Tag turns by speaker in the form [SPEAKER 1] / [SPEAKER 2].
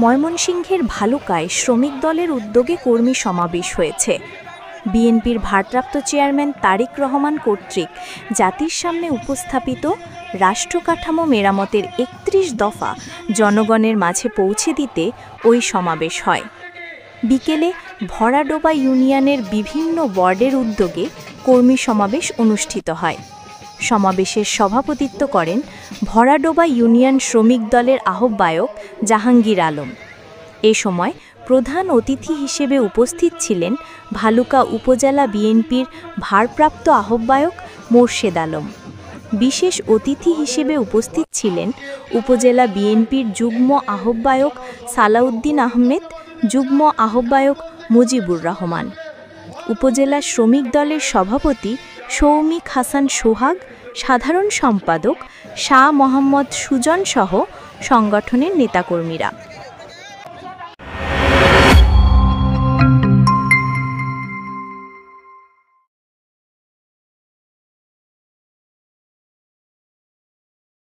[SPEAKER 1] ময়মনসিংহের ভালুকায় শ্রমিক দলের উদ্যোগে কর্মী সমাবেশ হয়েছে। বিএনপির ভারপ্রাপ্ত চেয়ারম্যান তারেক রহমান কর্তৃক জাতির সামনে উপস্থাপিত রাষ্ট্রকাঠামো মেরামতের ৩১ দফা জনগণের মাঝে পৌঁছে দিতে ওই সমাবেশ হয়। বিকেলে ভরাডোবা ইউনিয়নের বিভিন্ন ওয়ার্ডের উদ্যোগে কর্মী সমাবেশ অনুষ্ঠিত হয়। সমাবেশের সভাপতিত্ব করেন ভরাডোবা ইউনিয়ন শ্রমিক দলের আহ্বায়ক জাহাঙ্গীর আলম। এ সময় প্রধান অতিথি হিসেবে উপস্থিত ছিলেন ভালুকা উপজেলা বিএনপির ভারপ্রাপ্ত আহ্বায়ক মোর্শেদ আলম। বিশেষ অতিথি হিসেবে উপস্থিত ছিলেন উপজেলা বিএনপির যুগ্ম আহ্বায়ক সালাউদ্দিন আহমেদ, যুগ্ম আহ্বায়ক মুজিবুর রহমান, উপজেলা শ্রমিক দলের সভাপতি সৌমিক হাসান সোহাগ, সাধারণ সম্পাদক শাহ মোহাম্মদ সুজন সহ সংগঠনের নেতাকর্মীরা।